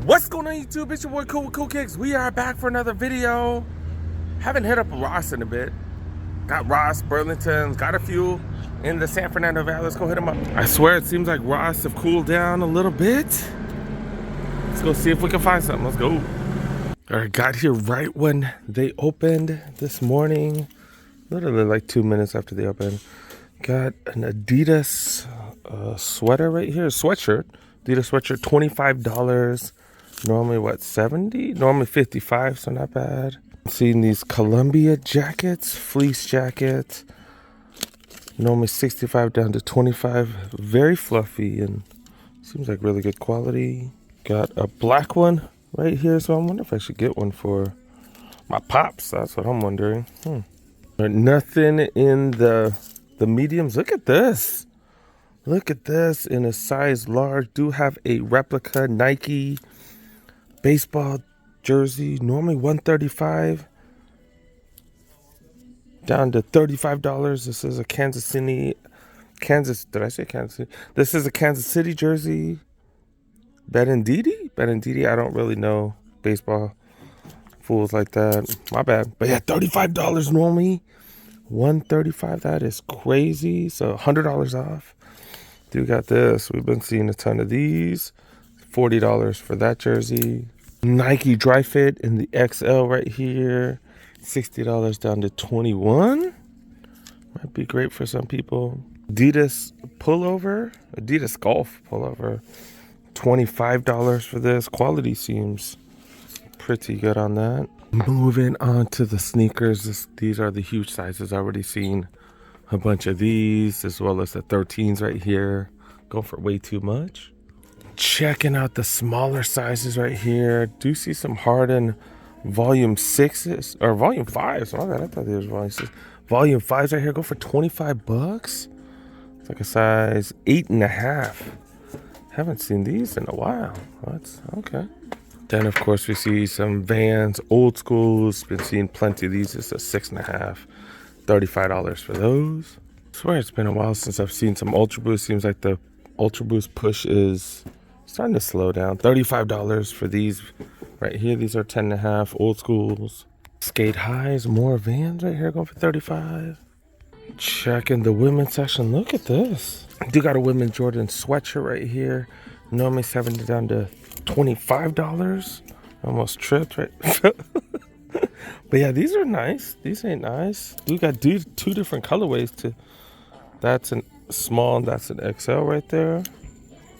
What's going on YouTube? It's your boy Cool with Cool Kicks. We are back for another video. Haven't hit up Ross in a bit. Got Ross, Burlington, got a few in the San Fernando Valley. Let's go hit them up. I swear it seems like Ross have cooled down a little bit. Let's go see if we can find something. Let's go. All right, got here right when they opened this morning. Literally like 2 minutes after they opened. Got an Adidas sweater right here, sweatshirt. Adidas sweatshirt, $25. Normally what, 70? Normally 55, so not bad. Seeing these Columbia jackets, fleece jackets. Normally 65 down to 25. Very fluffy and seems like really good quality. Got a black one right here, so I wonder if I should get one for my pops. That's what I'm wondering. But nothing in the mediums. Look at this. Look at this in a size large. Do have a replica Nike baseball jersey. Normally $135 down to $35. This is a Kansas City. Did I say Kansas City? This is a Kansas City jersey. Ballinonabudget. I don't really know baseball fools like that. My bad. But yeah, $35 normally. $135. That is crazy. So $100 off. Dude got this. We've been seeing a ton of these. $40 for that jersey. Nike Dry Fit in the XL right here. $60 down to $21. Might be great for some people. Adidas pullover. Adidas golf pullover. $25 for this. Quality seems pretty good on that. Moving on to the sneakers. These are the huge sizes. I've already seen a bunch of these, as well as the 13s right here. Go for way too much. Checking out the smaller sizes right here. Do see some Harden volume 6s or volume 5s. Oh, I thought they was volume 6. Volume 5s right here. Go for $25. It's like a size 8.5. Haven't seen these in a while. That's okay. Then of course we see some Vans, old schools. Been seeing plenty of these. It's a 6.5. $35 for those. I swear it's been a while since I've seen some Ultraboost. Seems like the Ultraboost push is starting to slow down. $35 for these right here. These are 10.5 old schools. Skate highs, more Vans right here going for $35. Checking the women's section. Look at this. I do got a women's Jordan sweatshirt right here. Normally $70 down to $25. Almost tripped right. But yeah, these are nice. These ain't nice. We got two different colorways to. That's a small and that's an XL right there.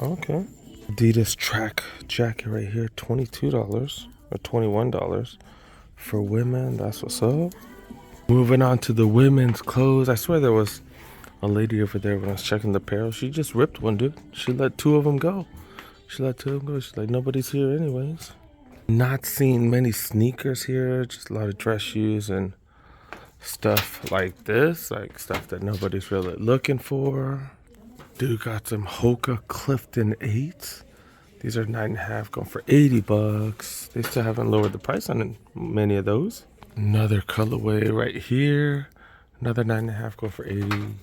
Okay. Adidas track jacket right here, $22 or $21 for women. That's what's up. Moving on to the women's clothes. I swear there was a lady over there when I was checking the apparel. She just ripped one, dude. She let two of them go. She's like, nobody's here anyways. Not seeing many sneakers here, just a lot of dress shoes and stuff like this, like stuff that nobody's really looking for. Dude got some Hoka Clifton 8s. These are 9.5 going for $80. They still haven't lowered the price on many of those. Another colorway right here. Another 9.5 going for $80.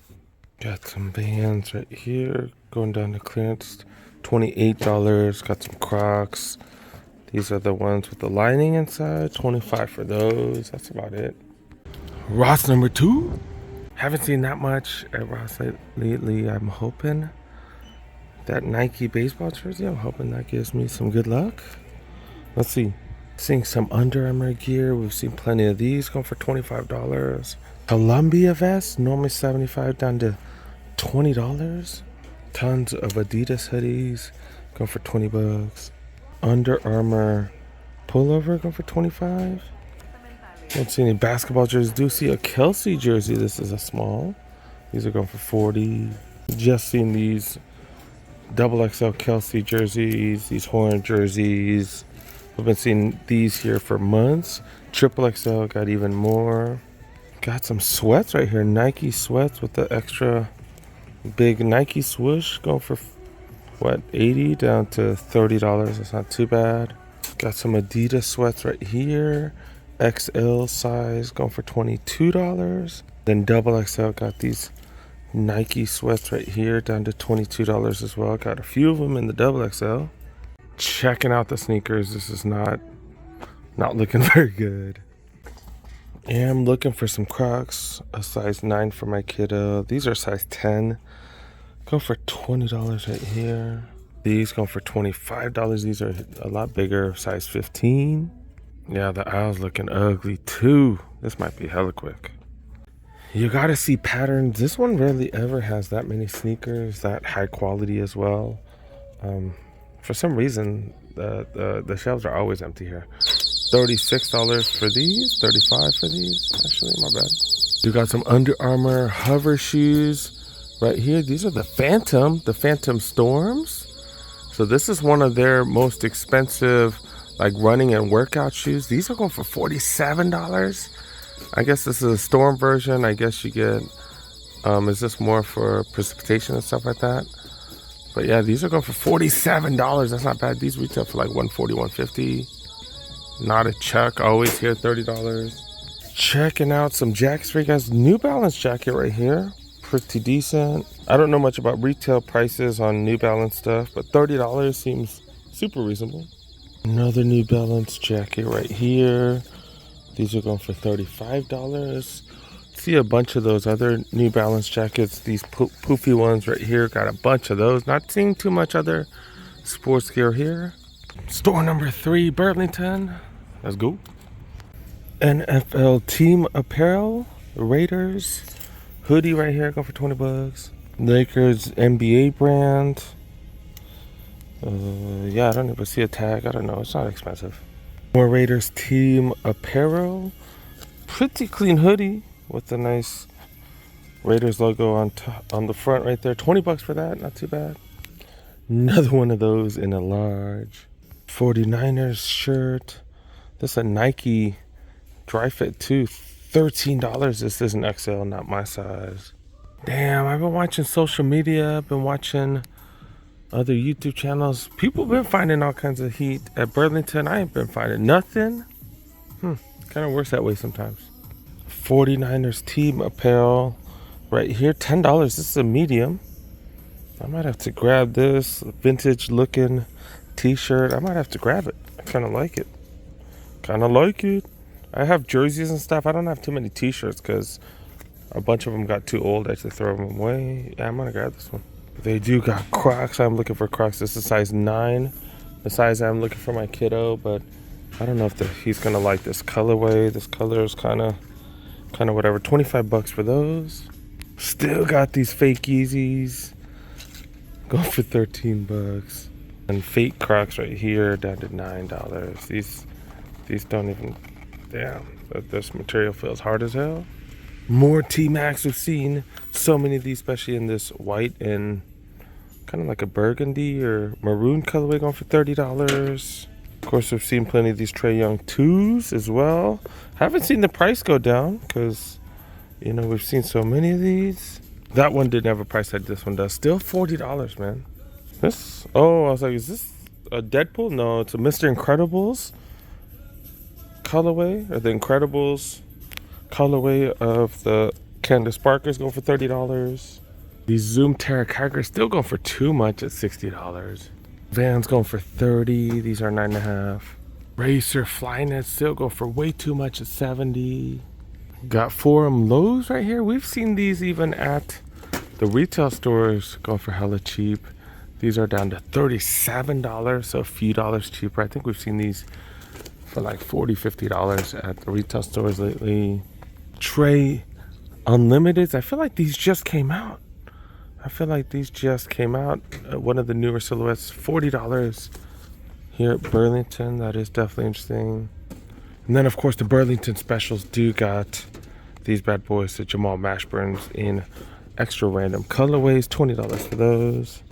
Got some Vans right here going down to clearance. $28. Got some Crocs. These are the ones with the lining inside. $25 for those. That's about it. Ross number 2. Haven't seen that much at Ross lately. I'm hoping that Nike baseball jersey, I'm hoping that gives me some good luck. Let's see. Seeing some Under Armour gear. We've seen plenty of these going for $25. Columbia vest, normally $75 down to $20. Tons of Adidas hoodies going for $20. Under Armour pullover going for $25. Don't see any basketball jerseys. Do see a Kelsey jersey. This is a small. These are going for $40. Just seen these XXL Kelsey jerseys, these Horn jerseys. We've been seeing these here for months. XXL got even more. Got some sweats right here. Nike sweats with the extra big Nike swoosh going for what, 80 down to $30. That's not too bad. Got some Adidas sweats right here. XL size going for $22. Then XXL got these Nike sweats right here down to $22 as well. Got a few of them in the XXL. Checking out the sneakers. This is not looking very good. I'm looking for some Crocs, a size 9 for my kiddo. These are size 10. Go for $20 right here. These go for $25. These are a lot bigger, size 15. Yeah, the aisle's looking ugly too. This might be hella quick. You gotta see patterns. This one rarely ever has that many sneakers, that high quality as well. For some reason, the shelves are always empty here. $36 for these, $35 for these. Actually, my bad. You got some Under Armour hover shoes right here. These are the Phantom Storms. So this is one of their most expensive, like, running and workout shoes. These are going for $47. I guess this is a Storm version. I guess you get, is this more for precipitation and stuff like that? But yeah, these are going for $47. That's not bad. These retail for like $140, $150. Not a Chuck. Always here, $30. Checking out some jackets for you guys. New Balance jacket right here. Pretty decent. I don't know much about retail prices on New Balance stuff, but $30 seems super reasonable. Another New Balance jacket right here. These are going for $35. See a bunch of those other New Balance jackets. These poofy ones right here. Got a bunch of those. Not seeing too much other sports gear here. Store number 3, Burlington. Let's go. NFL team apparel. Raiders. Hoodie right here. Going for $20. Lakers NBA brand. Yeah, I don't even see a tag. I don't know. It's not expensive. More Raiders team apparel. Pretty clean hoodie with the nice Raiders logo on the front right there. $20 for that. Not too bad. Another one of those in a large. 49ers shirt. This is a Nike dry fit too. $13. This is an XL, not my size. Damn, I've been watching social media. I've been watching other YouTube channels. People been finding all kinds of heat at Burlington. I ain't been finding nothing. Kind of works that way sometimes. 49ers team apparel right here. $10. This is a medium. I might have to grab this vintage looking t-shirt. I might have to grab it. I kind of like it. I have jerseys and stuff. I don't have too many t-shirts because a bunch of them got too old. I had to throw them away. Yeah, I'm gonna grab this one. They do got Crocs. I'm looking for Crocs. This is size 9. The size I'm looking for my kiddo, but I don't know if he's gonna like this colorway. This color is kind of whatever. $25 for those. Still got these fake Yeezys. Going for $13. And fake Crocs right here down to $9. These don't even, damn, this material feels hard as hell. More T-Max. We've seen so many of these, especially in this white and kind of like a burgundy or maroon colorway, going for $30. Of course, we've seen plenty of these Trae Young 2s as well. Haven't seen the price go down because, you know, we've seen so many of these. That one didn't have a price tag. This one does. Still $40, man. I was like, is this a Deadpool? No, it's a Mr. Incredibles colorway, or the Incredibles colorway of the Candace Parker's, going for $30. These Zoom Terra Kagers still going for too much at $60. Vans going for $30. These are 9.5. Racer Flyknit still go for way too much at $70. Got Forum Lows right here. We've seen these even at the retail stores go for hella cheap. These are down to $37, so a few dollars cheaper. I think we've seen these for like $40, $50 at the retail stores lately. Trae Unlimiteds. I feel like these just came out. One of the newer silhouettes, $40 here at Burlington. That is definitely interesting. And then, of course, the Burlington specials do got these bad boys, the Jamal Mashburns in extra random colorways. $20 for those.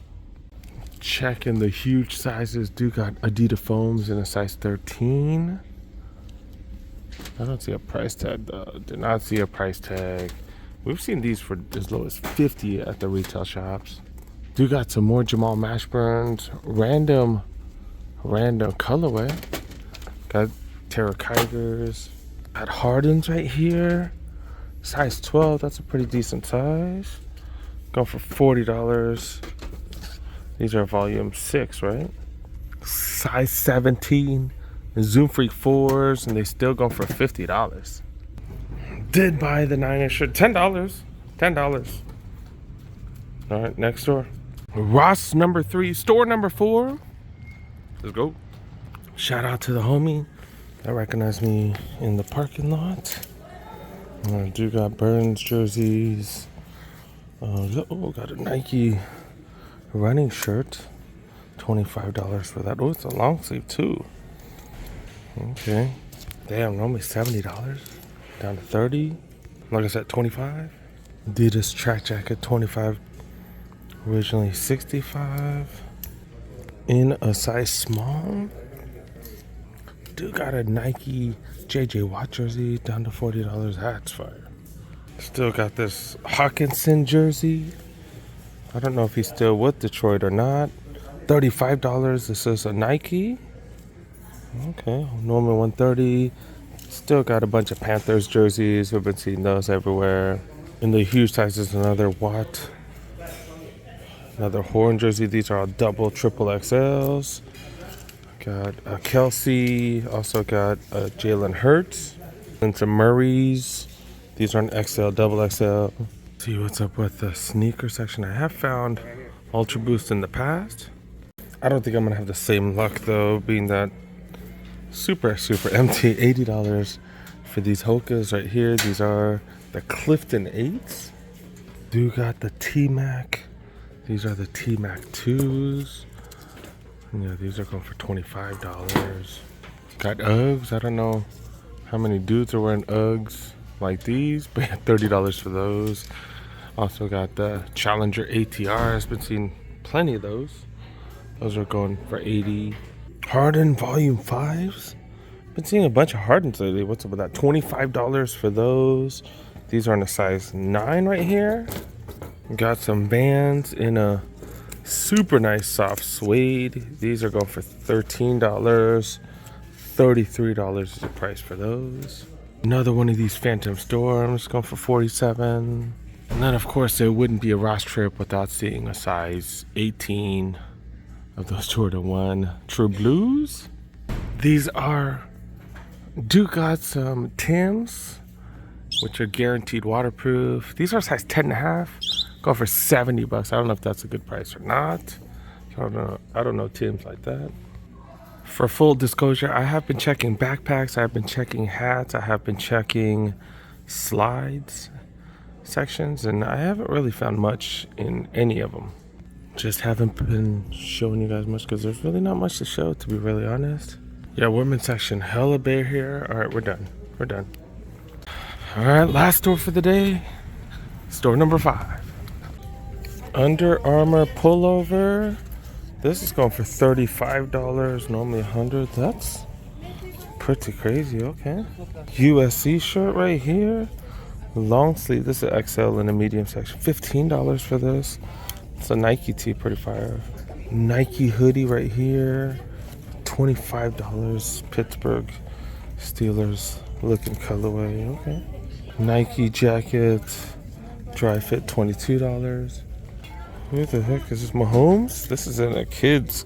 Checking the huge sizes. Do got Adidas foams in a size 13. I don't see a price tag though. Did not see a price tag. We've seen these for as low as $50 at the retail shops. Do got some more Jamal Mashburns. Random colorway. Got Terra Kagers. Got Hardens right here. Size 12. That's a pretty decent size. Going for $40. These are volume 6, right? size 17 Zoom Freak 4s, and they still go for $50. Did buy the Niners shirt, $10. $10. All right, next store. Ross number 3, store number 4. Let's go. Shout out to the homie that recognized me in the parking lot. I do got Burns jerseys. Got a Nike running shirt. $25 for that. Oh, it's a long sleeve too. Okay. Damn, normally $70. Down to 30. Like I said, 25. Adidas track jacket, 25. Originally 65. In a size small. Dude got a Nike JJ Watt jersey down to $40. That's fire. Still got this Hawkinson jersey. I don't know if he's still with Detroit or not. $35. This is a Nike. Okay, normally $130. Still got a bunch of Panthers jerseys. We've been seeing those everywhere. In the huge sizes, another Watt. Another Horn jersey. These are all double, triple XLs. Got a Kelsey. Also got a Jalen Hurts. And some Murrays. These are an XL, double XL. See what's up with the sneaker section. I have found Ultraboost in the past. I don't think I'm gonna have the same luck though, being that super empty. $80 for these Hokas right here. These are the Clifton 8s. Do got the T-Mac. These are the T-Mac 2s. Yeah, these are going for $25. Got Uggs. I don't know how many dudes are wearing Uggs like these, but yeah, $30 for those. Also got the Challenger ATRs. Been seeing plenty of those. Those are going for $80. Harden Volume 5s. Been seeing a bunch of Hardens lately. What's up with that? $25 for those. These are in a size 9 right here. Got some Vans in a super nice soft suede. These are going for $13. $33 is the price for those. Another one of these Phantom Storms going for $47. And then of course there wouldn't be a Ross trip without seeing a size 18 of those Jordan 1 True Blues. These got some Tims, which are guaranteed waterproof. These are size 10.5. Go for $70. I don't know if that's a good price or not. I don't know Tims like that. For full disclosure, I have been checking backpacks. I have been checking hats. I have been checking slides sections, and I haven't really found much in any of them. Just haven't been showing you guys much because there's really not much to show, to be really honest. Yeah, women's section, hella bare here. All right, we're done. All right, last store for the day. Store number 5. Under Armour pullover. This is going for $35. Normally $100. That's pretty crazy. Okay. USC shirt right here. Long sleeve. This is XL in the medium section. $15 for this. It's a Nike tee, pretty fire. Nike hoodie right here. $25. Pittsburgh Steelers looking colorway. Okay. Nike jacket. Dry fit, $22. Who the heck is this? Mahomes? This is in a kid's.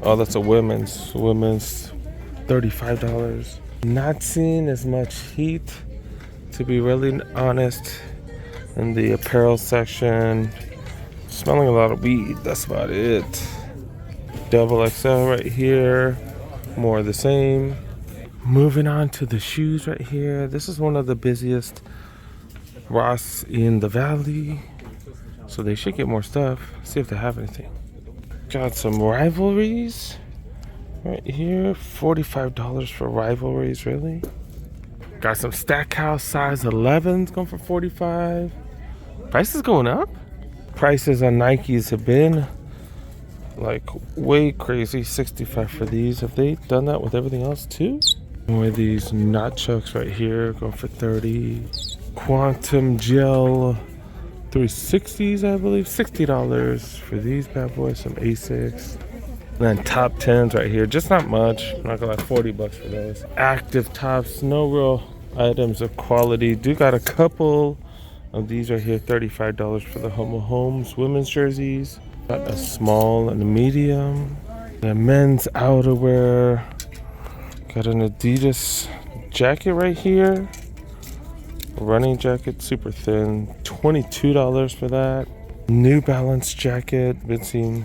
Oh, that's a women's. $35. Not seeing as much heat, to be really honest, in the apparel section. Smelling a lot of weed. That's about it. Double XL right here. More of the same. Moving on to the shoes right here. This is one of the busiest Ross in the Valley. So they should get more stuff. See if they have anything. Got some Rivalries right here. $45 for Rivalries, really. Got some Stackhouse size 11s going for $45. Prices going up. Prices on Nikes have been like way crazy. $65 for these. Have they done that with everything else too? More of these Notchucks right here going for $30. Quantum Gel 360s, I believe. $60 for these bad boys. Some Asics. And then top 10s right here. Just not much. I'm not gonna lie, $40 for those. Active tops. No real items of quality. Do got a couple of these right here. $35 for the Homo Homes women's jerseys. Got a small and a medium. The men's outerwear. Got an Adidas jacket right here. Running jacket, super thin. $22 for that. New Balance jacket. Been seeing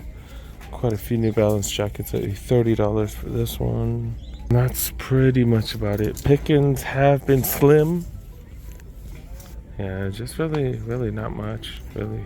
quite a few New Balance jackets at $30 for this one. That's pretty much about it. Pickings have been slim. Yeah, just really not much, really.